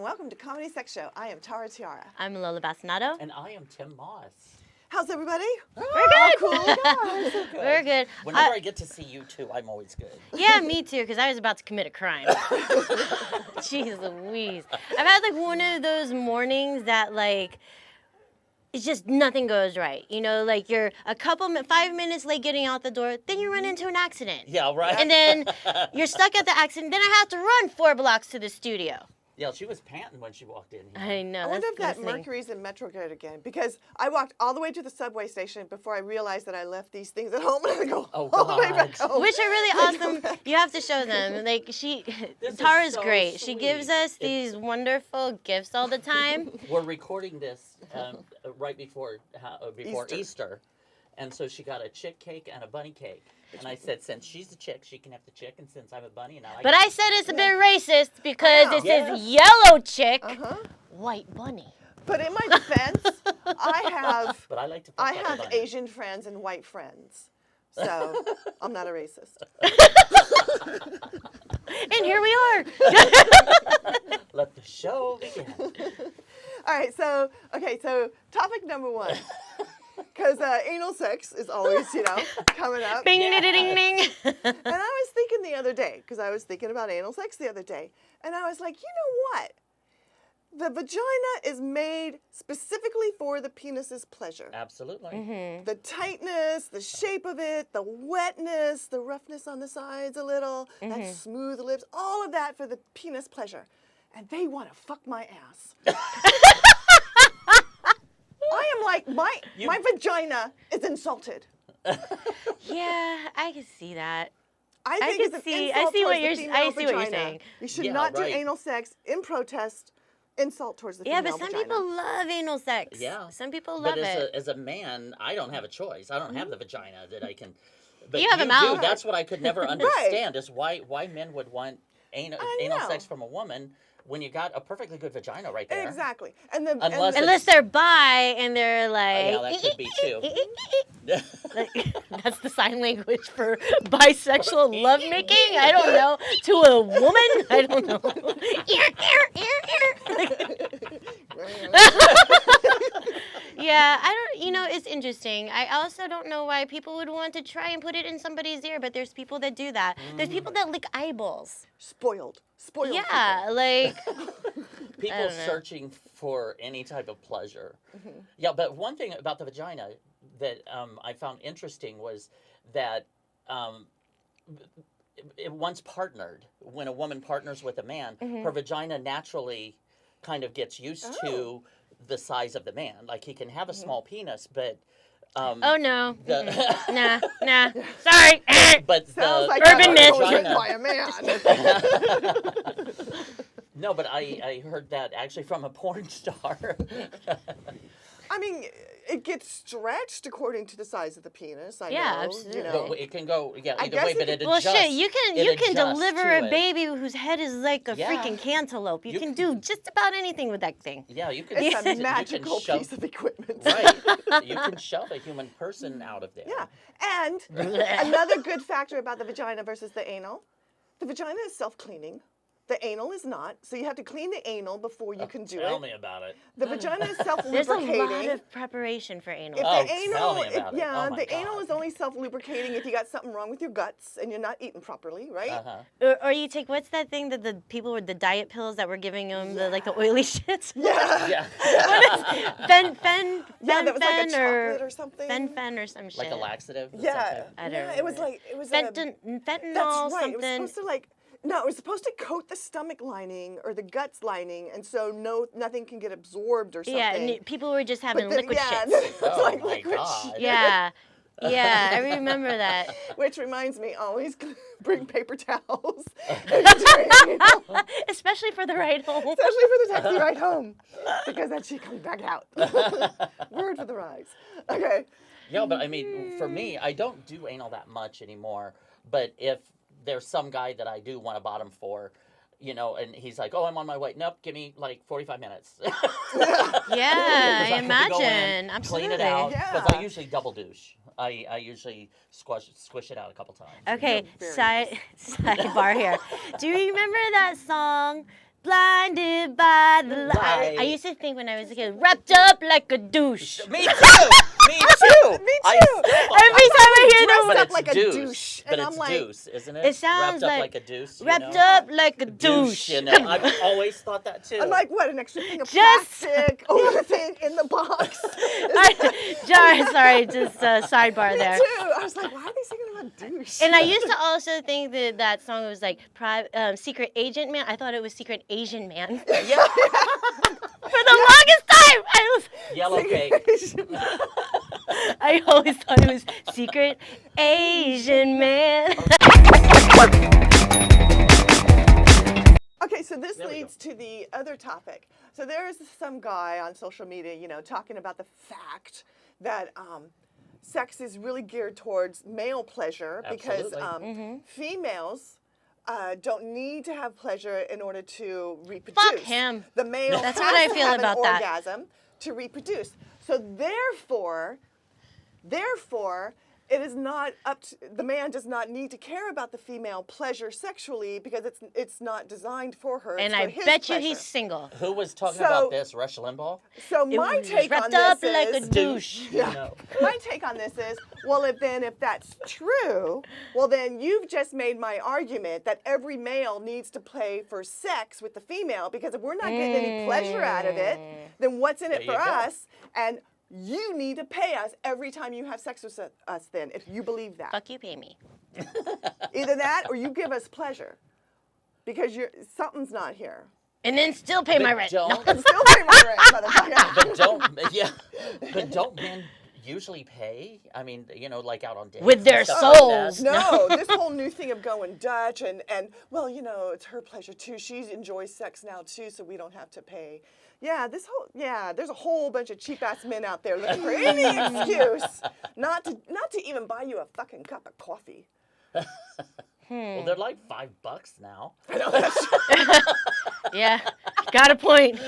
welcome to Comedy Sex Show. I am Tiara. I'm Lola Bastinado. And I am Tim Moss. How's everybody? We're good. Cool. God, so good. We're good. Whenever I get to see you two, I'm always good. Yeah, me too, because I was about to commit a crime. Jeez Louise. I've had like one of those mornings that like, it's just nothing goes right. You know, like you're 5 minutes late getting out the door, then you run into an accident. Yeah, right. And then you're stuck at the accident, then I have to run 4 blocks to the studio. Yeah, she was panting when she walked in here. I know. I wonder if that Mercury's in Metrograde again, because I walked all the way to the subway station before I realized that I left these things at home and I go all the way back home. Which are really awesome. You have to show them. Like Tara's so great. sweet. She gives us these wonderful gifts all the time. We're recording this right before Easter. And so she got a chick cake and a bunny cake. And I said, since she's a chick, she can have the chick, and since I'm a bunny, and I like But I said it's a bit racist because this is yellow chick, white bunny. But in my defense, I have Asian friends and white friends. So I'm not a racist. And here we are. Let the show begin. All right, so topic number 1. Because anal sex is always, coming up. Bing, ding, ding, ding. And I was thinking the other day, because I was thinking about anal sex the other day, and I was like, you know what? The vagina is made specifically for the penis's pleasure. Absolutely. Mm-hmm. The tightness, the shape of it, the wetness, the roughness on the sides a little, that smooth lips, all of that for the penis pleasure. And they want to fuck my ass. I am like, my vagina is insulted. Yeah, I can see that. I think it's an insult towards the female vagina. You should not do anal sex in protest. Insult towards the female vagina. Yeah, but some people love anal sex. Yeah. Some people love it. As a man, I don't have a choice. I don't have the vagina that I can. But you have a mouth. That's what I could never understand is why men would want anal sex from a woman when you got a perfectly good vagina right there. Exactly. Unless they're bi and they're like... yeah, that could be too. That's the sign language for bisexual lovemaking? I don't know. To a woman? I don't know. Yeah, it's interesting. I also don't know why people would want to try and put it in somebody's ear, but there's people that do that. There's people that lick eyeballs. Spoiled. Yeah, people. Like... People searching for any type of pleasure. Yeah, but one thing about the vagina that I found interesting was that it once partnered. When a woman partners with a man, her vagina naturally kind of gets used to the size of the man. Like he can have a small penis, but... oh no! Nah. Sorry. But sounds like urban myth by a man. No, but I heard that actually from a porn star. I mean, it gets stretched according to the size of the penis. I know, absolutely. But it can go either way, but it adjusts. Well, shit, you can deliver a it. baby whose head is like a freaking cantaloupe. You can do just about anything with that thing. Yeah, you can. It's a magical piece of equipment. Right. You can shove a human person out of there. Yeah. And another good factor about the vagina versus the anal, the vagina is self-cleaning. The anal is not, so you have to clean the anal before you can do it. Tell me about it. The vagina is self-lubricating. There's a lot of preparation for anal. Tell me about it. Yeah, Oh my the God. anal is only self-lubricating if you got something wrong with your guts and you're not eating properly, right? Or you take, what's that thing that the people with the diet pills that were giving them, the oily shits? Yeah. Fen that was like a chocolate or something. Fen or some shit. Like a laxative? Yeah. I don't know. It was like, fentanyl, that's right. something. It was supposed to no, it was supposed to coat the stomach lining or the guts lining, and so nothing can get absorbed or something. Yeah, and people were just having liquid shit. It's like my liquid God. shit. Yeah, I remember that. Which reminds me, always bring paper towels. Especially for the ride home. Especially for the taxi ride home, because then she comes back out. Word for the rides. Okay. Yeah, but I mean, for me, I don't do anal that much anymore. But if there's some guy that I do want a bottom for, and he's like, oh, I'm on my way. Nope, give me like 45 minutes. Yeah, I imagine. Absolutely. Clean it out. Yeah. Because I usually double douche. I usually squish it out a couple times. Okay, sidebar here. Do you remember that song, Blinded by by the light. I used to think when I was a kid, wrapped up like a douche. Me too. Me too. Me too. Every time I hear dressed that, up like a douche. But And it's I'm like, deuce, isn't it? it sounds wrapped up like a deuce. wrapped up like a Douche. douche. You know, I've always thought that too. I'm like, what, an extra thing of Just- plastic or a thing in the box? Sorry, just sidebar there. Me too. I was like, why are they singing about douche? And I used to also think that that song was like Secret Agent Man. I thought it was Secret Asian Man. yeah. For the longest time, Yellow cake. I always thought it was Secret Asian Man. Okay, so this There we leads to the other topic. So there is some guy on social media, you know, talking about the fact that sex is really geared towards male pleasure because Absolutely. females don't need to have pleasure in order to reproduce. Fuck him. The male That's has what I to feel have about an that. orgasm to reproduce. So therefore, it is not up to the man does not need to care about the female pleasure sexually because it's not designed for her. And it's for I his bet you pleasure. he's single. Who was talking So- about this? Rush Limbaugh? So my take on Wrapped this up like is a douche. You know. my take on this is, well, if that's true, well, then you've just made my argument that every male needs to play for sex with the female because if we're not getting any pleasure out of it, then what's in it There for you go. us? And you need to pay us every time you have sex with us then, if you believe that. Fuck you, pay me. Either that or you give us pleasure because something's not here. And then still pay my rent. No. Don't, Still pay my rent, motherfucker. but don't men usually pay? I mean, you know, like out on dates. With their and stuff like that. souls. No, this whole new thing of going Dutch and well, you know, it's her pleasure too. She enjoys sex now too, so we don't have to pay. Yeah, there's a whole bunch of cheap ass men out there looking for any excuse not to even buy you a fucking cup of coffee. Well, they're like $5 now. Yeah, got a point.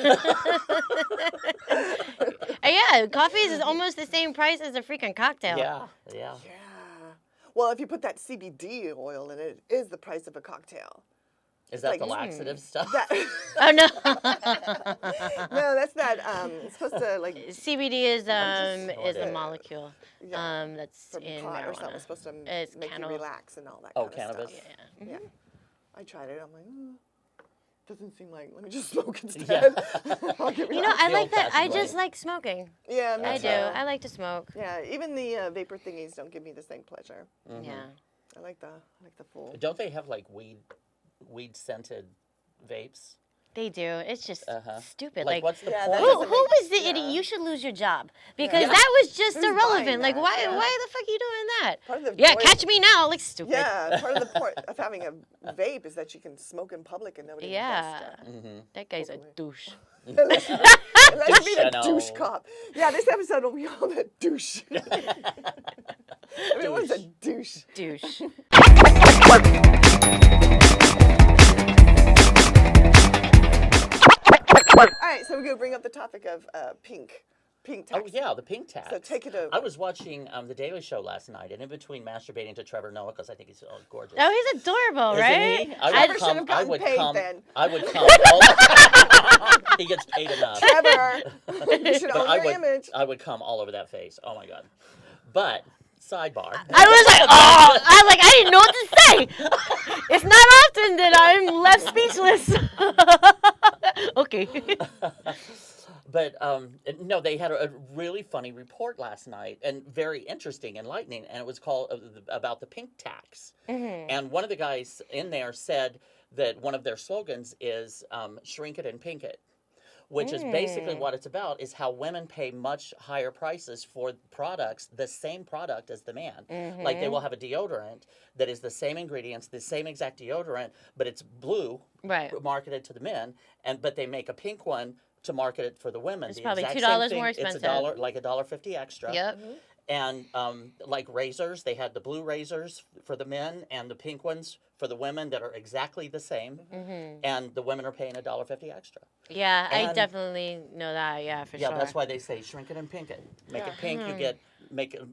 Yeah, coffee is almost the same price as a freaking cocktail. Yeah. Yeah. Well, if you put that CBD oil in it, it is the price of a cocktail. Is that like, the laxative stuff? That, Oh no. no, that's that. It's supposed to like CBD is a snorted. molecule. Yeah, that's from in pot or marijuana. something. It's supposed to It's make cannabis. you relax and all that. Oh, kind cannabis? Of stuff. Yeah. Yeah. I tried it. I'm like, doesn't seem like. Let me just smoke instead. Yeah. I'll get You know, relaxed. I like that. I old-fashioned just way. like smoking. Yeah, me I That's do. too. I like to smoke. Yeah, even the vapor thingies don't give me the same pleasure. Yeah. I like the full. Don't they have like weed scented vapes? They do. It's just stupid. Like, what's the Yeah, point? that Who doesn't was the make- idiot? yeah. You should lose your job because Yeah. that was just Who's irrelevant. buying Like, that? why? Yeah. Why the fuck are you doing that? Part of the Yeah, joy- catch me now. Like stupid. Yeah, part of the point of having a vape is that you can smoke in public and nobody Yeah. can That guy's a Totally. douche. Unless you be the Douche-ano. douche cop. Yeah, this episode will be all the douche. Everyone's a douche. Douche. All right, so we're going to bring up the topic of pink Oh tax. yeah, the pink tax. So take it over. I was watching The Daily Show last night, and in between masturbating to Trevor Noah because I think he's gorgeous. Oh, he's adorable, Isn't right? he? Trevor should have gotten paid then. I would come. He gets paid enough. Trevor, you should But own your image. I would come all over that face. Oh my god. But sidebar. I was like, oh, I didn't know what to say. It's not often that I'm left speechless. Okay. But no, they had a really funny report last night and very interesting, enlightening, and it was called about the pink tax. And one of the guys in there said that one of their slogans is "Shrink it and pink it," which is basically what it's about. Is how women pay much higher prices for products, the same product as the man. Like they will have a deodorant that is the same ingredients, the same exact deodorant, but it's blue, Right. marketed to the men, but they make a pink one to market it for the women. It's The probably exact $2 same thing. more It's expensive. like $1.50 extra. Yep. And like razors, they had the blue razors for the men and the pink ones for the women that are exactly the same. And the women are paying $1.50 extra. Yeah, I And- definitely know that. Yeah, for Yeah, sure. that's why they say shrink it and pink it. Make it pink, you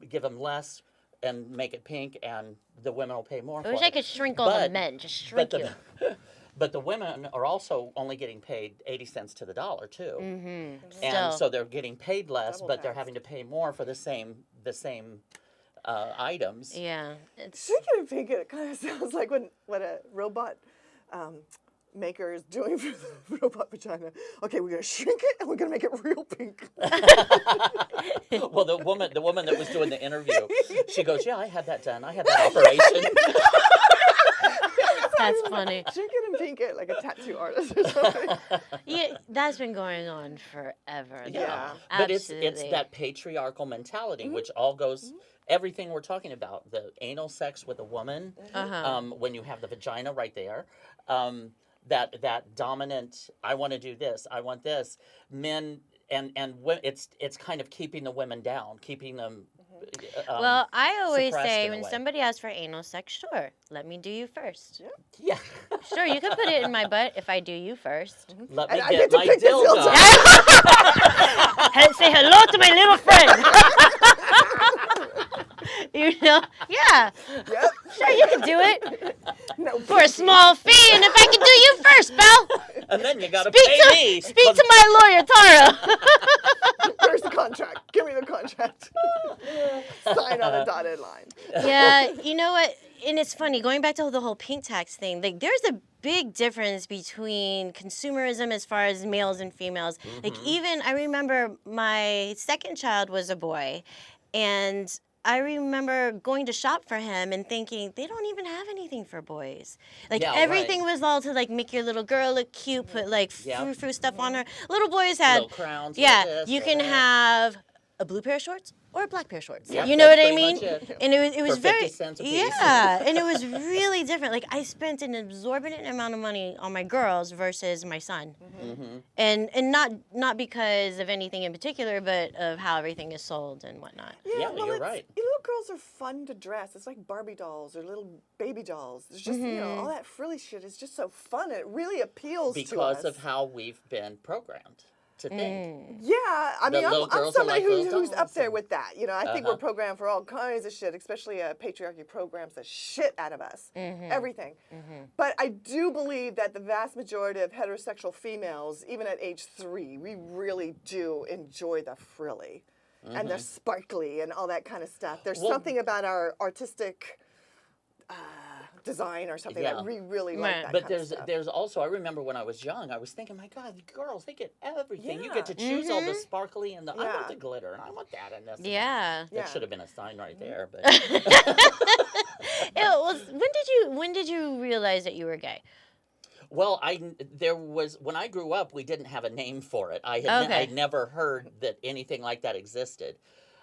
give them less, and make it pink, and the women will pay more. I wish for I it. could shrink all the But- men. Just But shrink you. But the women are also only getting paid 80 cents to the dollar too, Mm-hmm. and Still. so they're getting paid less, Double but they're taxed. having to pay more for the same items. Yeah. It's Speaking of pink, it kind of sounds like what a robot maker is doing for the robot vagina. Okay, we're gonna shrink it and we're gonna make it real pink. Well, the woman that was doing the interview, she goes, "Yeah, I had that done. I had that operation." that's funny. Shrink it and pink it like a tattoo artist or something. Yeah, that's been going on forever. though. Yeah. But it's Absolutely. that patriarchal mentality, which all goes everything we're talking about, the anal sex with a woman, Uh-huh. when you have the vagina right there, that dominant, I want to do this, I want this, men and it's kind of keeping the women down, keeping them. Well, I always suppressed say in a when way. somebody asks for anal sex, sure, let me do you first. Yeah, Sure, you can put it in my butt if I do you first. let me And I get get to my pick the dildo. Say hello to my little friend. Yeah, Yep. sure, you can do it No, for a small fee, and if I can do you first, pal, And then you gotta speak pay me. to my lawyer, Tara. Where's the contract? Give me the contract. Sign on a dotted line. Yeah, you know what? And it's funny, going back to the whole pink tax thing, like there's a big difference between consumerism as far as males and females. Like even I remember my second child was a boy, and I remember going to shop for him and thinking they don't even have anything for boys. Like Yeah, everything right. was all to like make your little girl look cute, put like Yeah. frou stuff on her. Little boys had Little crowns, yeah, little this, you little can that. have a blue pair of shorts or a black pair of shorts. Yeah, You know what that's I pretty mean? much it. And it was For 50 very cents a piece. yeah, and it was really different. Like I spent an exorbitant amount of money on my girls versus my son, and not because of anything in particular, but of how everything is sold and whatnot. Yeah, well, you're right. Little girls are fun to dress. It's like Barbie dolls or little baby dolls. It's just, all that frilly shit is just so fun. It really appeals to us. Because of how we've been programmed to think. Yeah, I The mean, little I'm girls are somebody like little who's up dolls there and- with that. I think we're programmed for all kinds of shit, especially patriarchy programs the shit out of us. Everything. But I do believe that the vast majority of heterosexual females, even at age 3, we really do enjoy the frilly and the sparkly and all that kind of stuff. There's Well- something about our artistic design or something Yeah. that we really like Right. that But kind of stuff. there's also, I remember when I was young, I was thinking, my God, the girls, they get everything. You get to Yeah. choose all the sparkly and I Yeah. want the glitter and I want that and this. and Yeah. that. Yeah. That should have been a sign right there. But It was, when did you realize that you were gay? well, when I grew up, we didn't have a name for it. I'd never heard that anything like that existed.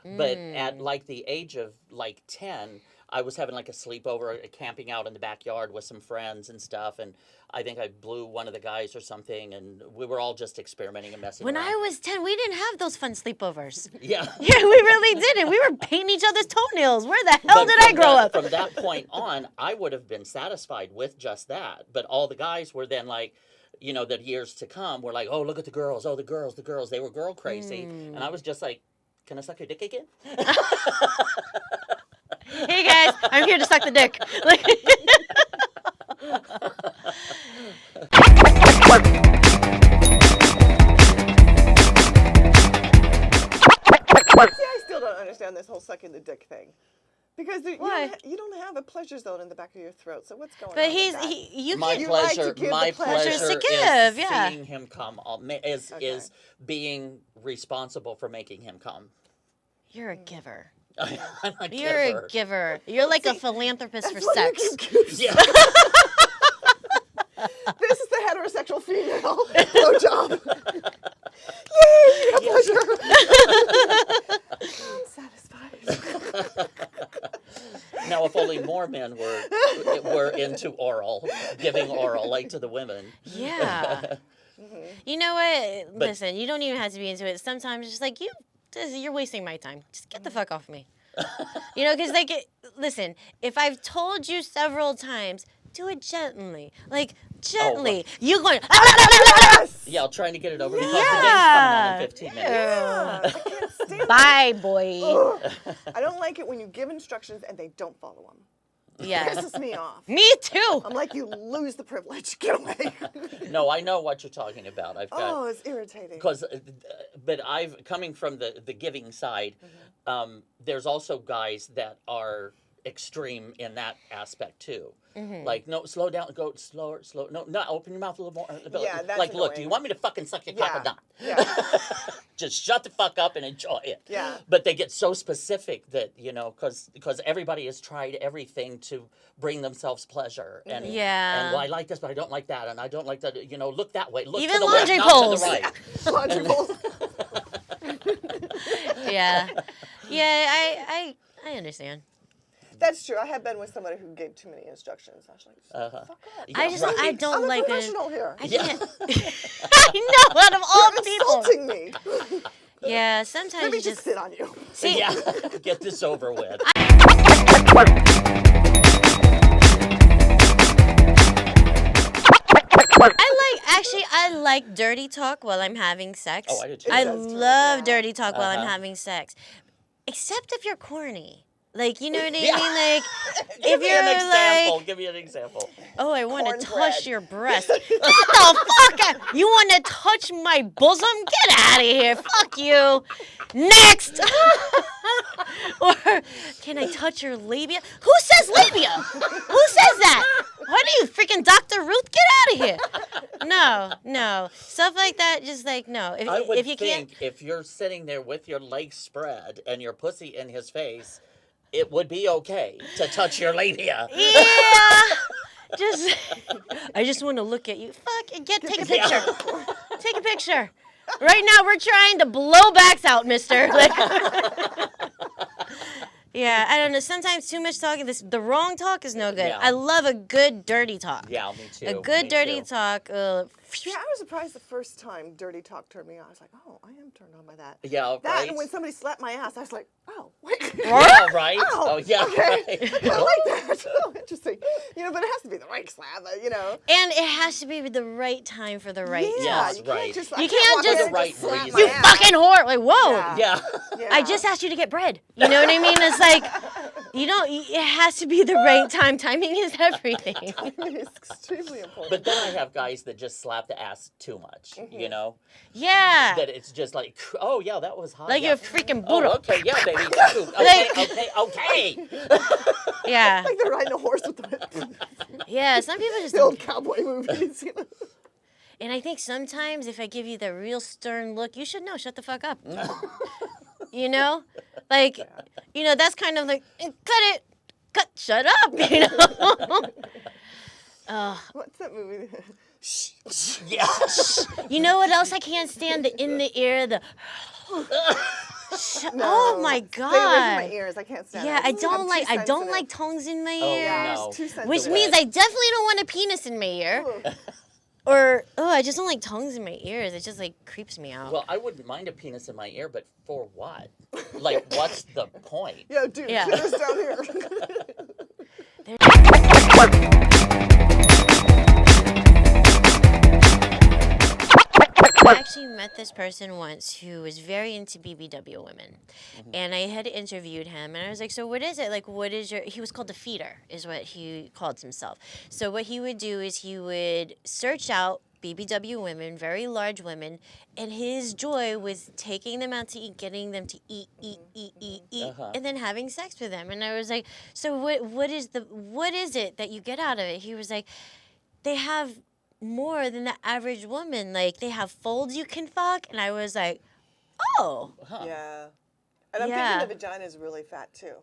But at like the age of like 10, I was having like a sleepover, camping out in the backyard with some friends and stuff, and I think I blew one of the guys or something, and we were all just experimenting and messing When around. I was 10, we didn't have those fun sleepovers. Yeah. Yeah, we really didn't. We were painting each other's toenails. Where the hell But did I from grow that- up? From that point on, I would have been satisfied with just that. But all the guys were then like, the years to come were like, oh, look at the girls. Oh, the girls. They were girl crazy. And I was just like, can I suck your dick again? Hey guys, I'm here to suck the dick. Like, See, I still don't understand this whole sucking the dick thing. Because Why? you don't have a pleasure zone in the back of your throat, so what's going but on? he's with that? you My can You like to pleasure, give my the pleasure. pleasure To is give, yeah. seeing him come. Is being responsible for making him come. You're a giver. I'm a You're giver. a giver. You're like a philanthropist for That's why you sex. keep giving. Yeah. This is the heterosexual female blowjob. Yay, a pleasure. I'm satisfied. Now, if only more men were into oral, giving oral like to the women. Yeah. You know what? But- Listen, you don't even have to be into it. Sometimes it's just like you're wasting my time. Just get the fuck off me. Because listen, if I've told you several times, do it gently. Like gently. You going Yeah, trying to get it over because Yeah. the game's coming on in 15 minutes. Yeah, I can't stand it. bye, boy. I don't like it when you give instructions and they don't follow them. Yeah. Pisses me off. Me too. I'm like, you lose the privilege. Get away. No, I know what you're talking about. I've got Oh, it's irritating. because, but I've coming from the giving side. There's also guys that are extreme in that aspect too. Like, no, slow down, go slower, slow. No, open your mouth a little more. Yeah, that's like, look, annoying. do you want me to fucking suck your cock or not? Yeah. Just shut the fuck up and enjoy it. Yeah. But they get so specific that, because everybody has tried everything to bring themselves pleasure. And, Yeah. and well, I like this, but I don't like that. And I don't like that. Look that way. Look Even to the laundry left, poles. not to the right. Laundry poles. Yeah. Yeah, I understand. That's true. I have been with somebody who gave too many instructions. I was like, fuck up. Yeah, I right. don't I'm like a it. professional here. I can't. I know, out of all You're people. insulting me. Yeah, sometimes Let me you just just sit on you. see. Yeah, get this over with. I like dirty talk while I'm having sex. Oh, I do too. I It does too, love yeah. dirty talk while I'm having sex. Except if you're corny. Like, you know what I mean? Yeah. Like, Give if me you're an example. like, Give me an example. oh, I want to Cornbread. touch your breast. Get the fuck out. You want to touch my bosom? Get out of here. Fuck you. Next. Or, can I touch your labia? Who says labia? Who says that? What are you, freaking Dr. Ruth? Get out of here. No. Stuff like that, just like, no. I would If you can't. think if you're sitting there with your legs spread and your pussy in his face, it would be okay to touch your labia. Yeah. I just want to look at you. Fuck, take a picture. Take a picture. Right now, we're trying to blow backs out, mister. Like, yeah, I don't know. Sometimes too much talking, the wrong talk is no good. Yeah. I love a good dirty talk. Yeah, me too. A good me dirty too. talk. Yeah, I was surprised the first time dirty talk turned me on. I was like, oh, I am turned on by that. Yeah, That right. and when somebody slapped my ass, I was like, oh, wait. Yeah, right. Oh, Oh, yeah, okay. right. I like that. Oh, interesting. But it has to be the right slap, And it has to be the right time for the right Yeah, Yes, you right. can't just, You I can't walk just- in and For the right slap reason. my You ass. fucking whore. Like, whoa. Yeah. Yeah. I just asked you to get bread. You know what I mean? It's like, it has to be the right time. Timing is everything. It's extremely important. But then I have guys that just slap the ass too much, Yeah. That it's just like, oh, yeah, that was hot. Like yeah. you're a freaking Oh, Buddha. okay, yeah, baby. Like- Okay. Yeah. like they're riding a horse with the Yeah, some people just old cowboy movies. And I think sometimes if I give you the real stern look, you should know, shut the fuck up. Like, that's kind of like, shut up, What's that movie? Yeah. You know what else I can't stand? The in the ear, the. Oh my Stay away from my God. ears. I can't stand it. Yeah, I just have don't too like sensitive. tongues in my Oh, ears. Yeah, no. it's too sensitive. Which means I definitely don't want a penis in my ear. Ugh. Or, I just don't like tongues in my ears. It just like creeps me out. Well, I wouldn't mind a penis in my ear, but for what? Like, what's the point? Yeah, dude, Yeah. there's down here. I actually met this person once who was very into BBW women. And I had interviewed him, and I was like, so what is it? Like, what is he was called the feeder, is what he called himself. So what he would do is he would search out BBW women, very large women, and his joy was taking them out to eat, getting them to eat, and then having sex with them. And I was like, so what is it that you get out of it? He was like, they have more than the average woman. Like, they have folds you can fuck. And I was like, oh. Huh. Yeah. And I'm Yeah. thinking the vagina is really fat, too.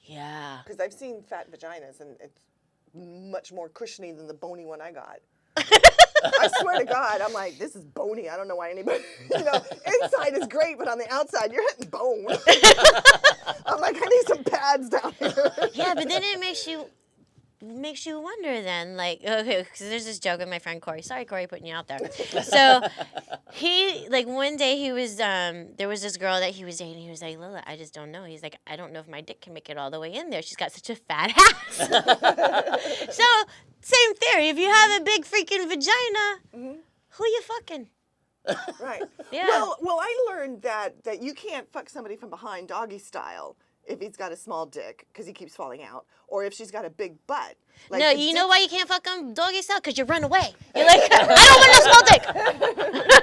Yeah. Because I've seen fat vaginas, and it's much more cushiony than the bony one I got. I swear to God, I'm like, this is bony. I don't know why anybody, inside is great, but on the outside, you're hitting bone. I'm like, I need some pads down here. Yeah, but then it makes you wonder then, like, okay, because there's this joke with my friend Corey. Sorry, Corey, putting you out there. So he, like, one day he was, there was this girl that he was dating. He was like, Lila, I just don't know. He's like, I don't know if my dick can make it all the way in there. She's got such a fat ass. So, same theory. If you have a big freaking vagina, who you fucking? Right. Yeah. Well, I learned that you can't fuck somebody from behind doggy style if he's got a small dick because he keeps falling out, or if she's got a big butt. Like no, you know why you can't fuck him doggy style? Because you run away. You're like, I don't want a small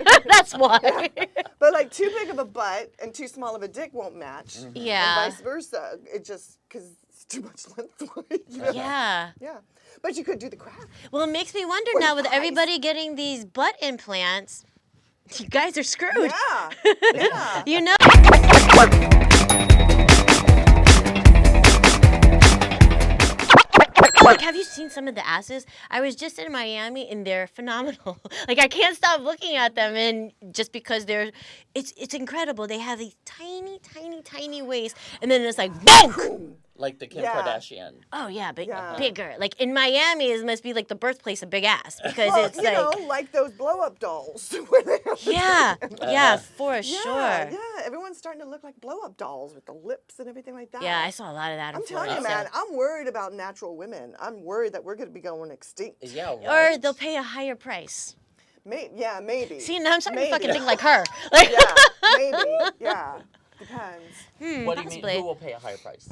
dick. That's why. Yeah. But like too big of a butt and too small of a dick won't match. Yeah. And vice versa. It just, because it's too much lengthwise. You know? Yeah. Yeah. But you could do the crap. Well, it makes me wonder Or now the with thighs. everybody getting these butt implants, you guys are screwed. Yeah. Yeah. You know? Like, have you seen some of the asses? I was just in Miami and they're phenomenal. Like, I can't stop looking at them, and just because it's incredible. They have these tiny, tiny, tiny waists, and then it's like, boom! Like the Kim Yeah. Kardashian. Oh, yeah, but Yeah. bigger. Like, in Miami, it must be like the birthplace of big ass, because Well, it's you like... know, like those blow-up dolls. Where they have the Yeah, yeah, for Yeah, sure. yeah. Everyone's starting to look like blow-up dolls with the lips and everything like that. Yeah, I saw a lot of that in I'm telling Florida. you, man, I'm worried about natural women. I'm worried that we're going to be going extinct. Yeah, Or right. they'll pay a higher price. Yeah, maybe. See, now I'm starting to Maybe. fucking think like her. Like, Yeah, maybe. Yeah, depends. What do you mean? possibly. Who will pay a higher price?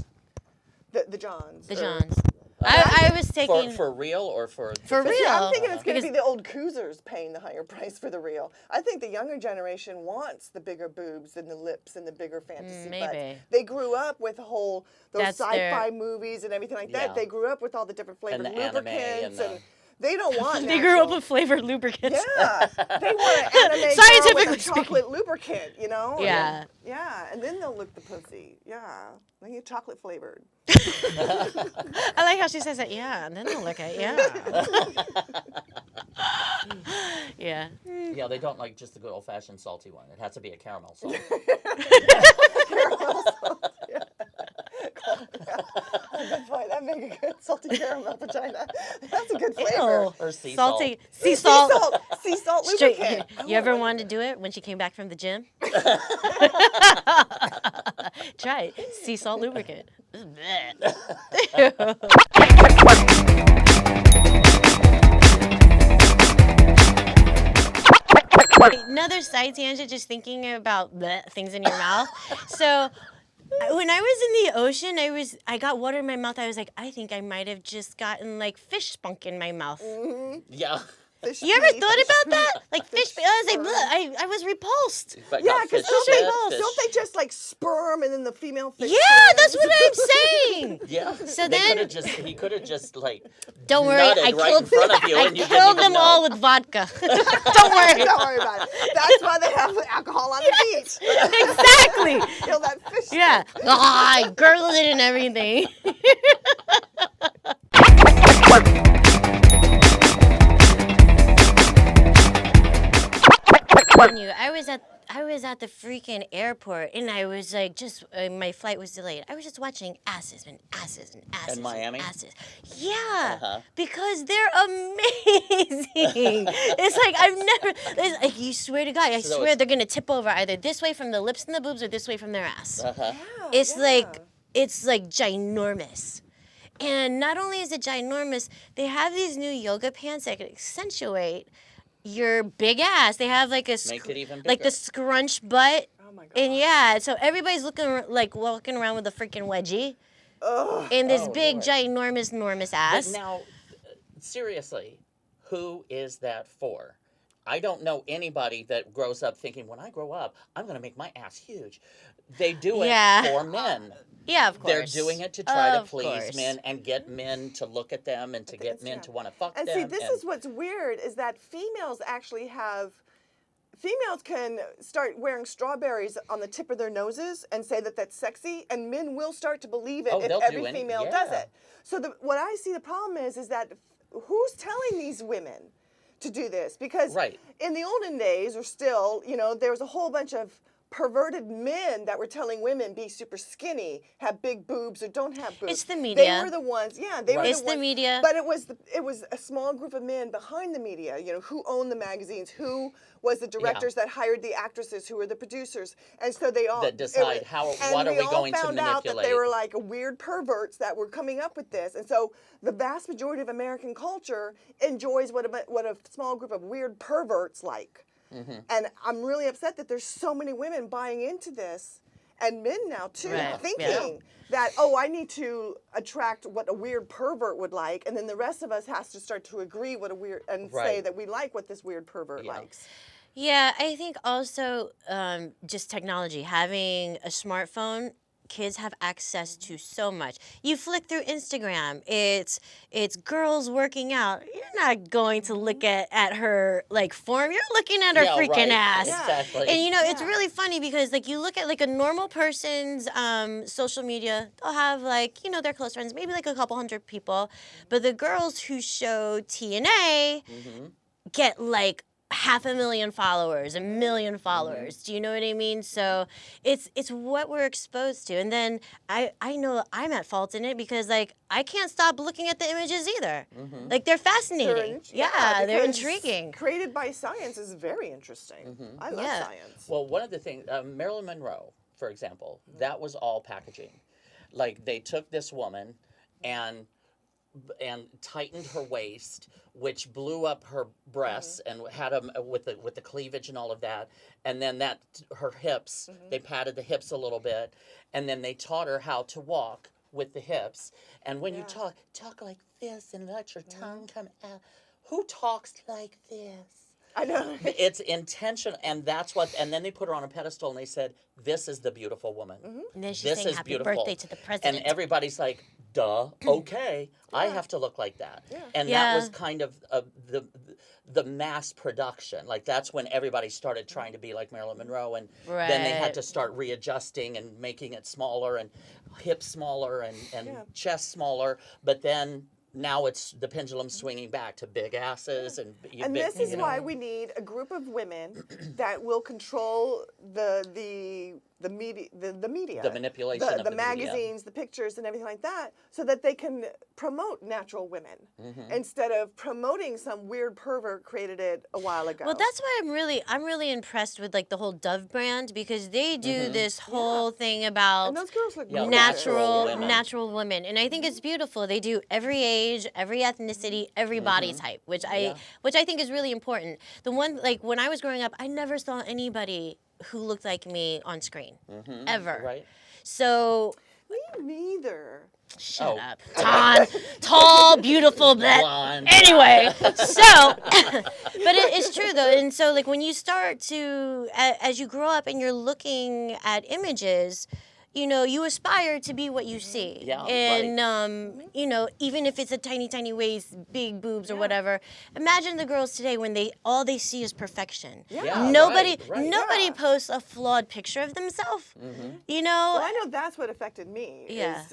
The Johns. The or- Johns. I was taking... For real or for the For fifty? real. I'm thinking it's going to Because- be the old coozers paying the higher price for the real. I think the younger generation wants the bigger boobs and the lips and the bigger fantasy butts. maybe. They grew up with those That's their- sci-fi movies and everything like that. Yeah. They grew up with all the different flavored the anime lubricants and the- they don't want They grew up natural. with flavored lubricants. Yeah, they want an anime girl Scientifically with a chocolate lubricant, you know? Yeah. Yeah, and then they'll lick the pussy. Yeah, they get chocolate flavored. I like how she says that. Yeah, and then they'll look at yeah. Yeah, they don't like just the good old-fashioned salty one. It has to be a caramel salt. Caramel salt. Yeah. Good point. That make a good salty caramel vagina. That's a good flavor. Ew. Or sea Salty. salt. Sea salt. Sea salt Straight. lubricant. You ever wanted to do it when she came back from the gym? Try it. Sea salt lubricant. Another side tangent, just thinking about things in your mouth. So when I was in the ocean, I got water in my mouth. I was like, I think I might have just gotten like fish spunk in my mouth. Yeah. Fish You ever pee. thought about that? Like fish, I was like, bleh, I was repulsed. But Yeah, not because fish don't they- head, don't they just like sperm and then the female fish? Yeah, that's swims? what I'm saying. Yeah. So They then- could have he could have just like Don't worry, nutted I right killed in front of you I and you killed didn't even them all know. with vodka. Don't worry. Don't worry about it. That's why they have alcohol on the beach. Exactly. Kill that fish. Yeah. Ah, I gurgled it and everything. I was at the freaking airport and I was like, my flight was delayed. I was just watching asses and asses and asses. In Miami? And asses. Yeah, because they're amazing. It's like like you swear to God, I So swear it's- they're gonna tip over either this way from the lips and the boobs or this way from their ass. Uh-huh. It's Yeah. it's like ginormous. And not only is it ginormous, they have these new yoga pants that can accentuate your big ass. They have like Make it even like the bigger. scrunch butt. Oh my God. And yeah, so everybody's walking around with a freaking wedgie Ugh. and this Oh, big Lord. ginormous But ass. now, seriously, who is that for? I don't know anybody that grows up thinking, when I grow up, I'm going to make my ass huge. They do it Yeah. for men. Yeah, of course. They're doing it to try to Of please course. men and get men to look at them and to get men yeah. to want to fuck And them. see, this is what's weird is that females can start wearing strawberries on the tip of their noses and say that that's sexy, and men will start to believe it Oh, if they'll every do any- female does yeah. it. So what I see the problem is that who's telling these women to do this? Because Right. in the olden days, or still, there was a whole bunch of perverted men that were telling women be super skinny, have big boobs, or don't have boobs. It's the media. They were the ones, they were Right. It's the the ones. media. But it was a small group of men behind the media, who owned the magazines, who was the directors that hired the actresses, who were the producers, and so they all That decide what are we going to found out that they manipulate. were like weird perverts that were coming up with this, and so the vast majority of American culture enjoys what a small group of weird perverts like. Mm-hmm. And I'm really upset that there's so many women buying into this and men now too, Right, thinking that, oh, I need to attract what a weird pervert would like, and then the rest of us has to start to agree what a weird and say that we like what this weird pervert likes. Yeah, I think also just technology, having a smartphone. Kids have access to so much. You flick through Instagram, it's girls working out. You're not going to look at her like form. You're looking at her freaking ass. Exactly. And you know, it's really funny because like you look at like a normal person's social media, they'll have like, you know, their close friends, maybe like a couple hundred people. But the girls who show TNA get like 500,000 followers, 1 million followers. Do you know what I mean? So it's what we're exposed to. And then I know I'm at fault in it because like I can't stop looking at the images either. Like they're fascinating. They're intriguing. Created by science is very interesting. I love science. Well, one of the things, Marilyn Monroe, for example, that was all packaging. Like they took this woman and tightened her waist, which blew up her breasts and had them with the cleavage and all of that, and then her hips, they padded the hips a little bit, and then they taught her how to walk with the hips. And when you talk like this and let your tongue come out, who talks like this? I know. It's intentional, and that's what. And then they put her on a pedestal, and they said, "This is the beautiful woman. And then she's This saying is happy beautiful." birthday to the president. And everybody's like, "Duh, okay, I have to look like that." And that was kind of the mass production. Like that's when everybody started trying to be like Marilyn Monroe, and then they had to start readjusting and making it smaller and hips smaller and chest smaller. But then now it's the pendulum swinging back to big asses and this is why we need a group of women that will control the media, the manipulation of the magazines, the pictures, and everything like that, so that they can promote natural women instead of promoting some weird pervert created it a while ago. Well, that's why I'm really impressed with like the whole Dove brand because they do this whole thing about and those girls look natural women, and I think it's beautiful. They do every age, every ethnicity, every body type, which I think is really important. The one like when I was growing up, I never saw anybody who looked like me on screen ever. Right. So me neither. Shut up. Tall, beautiful, blonde. Anyway, so, but it's true though. And so like when you start to, as you grow up and you're looking at images, you know, you aspire to be what you see. Yeah, and, you know, even if it's a tiny, tiny waist, big boobs or whatever, imagine the girls today when all they see is perfection. Nobody posts a flawed picture of themselves, you know? Well, I know that's what affected me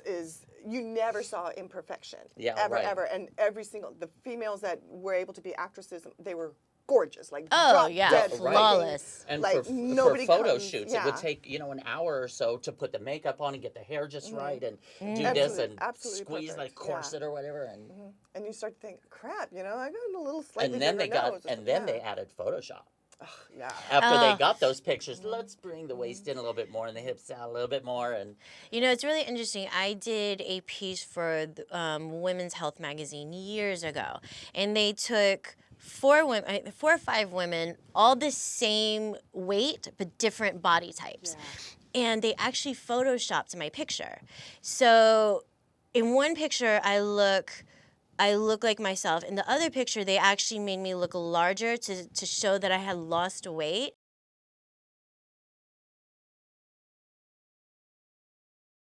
is you never saw imperfection. Ever. And the females that were able to be actresses, they were gorgeous, like dead flawless. And like for nobody photo shoots, it would take an hour or so to put the makeup on and get the hair just right and do this and squeeze perfect. like corset or whatever, and you start to think, crap, I got a little slightly and then bigger nose. they added Photoshop. After they got those pictures, let's bring the waist in a little bit more and the hips out a little bit more. And you know, it's really interesting. I did a piece for Women's Health magazine years ago, and they took 4 or 5 women, all the same weight but different body types, and they actually photoshopped my picture. So in one picture, I look like myself. In the other picture, they actually made me look larger to show that I had lost weight.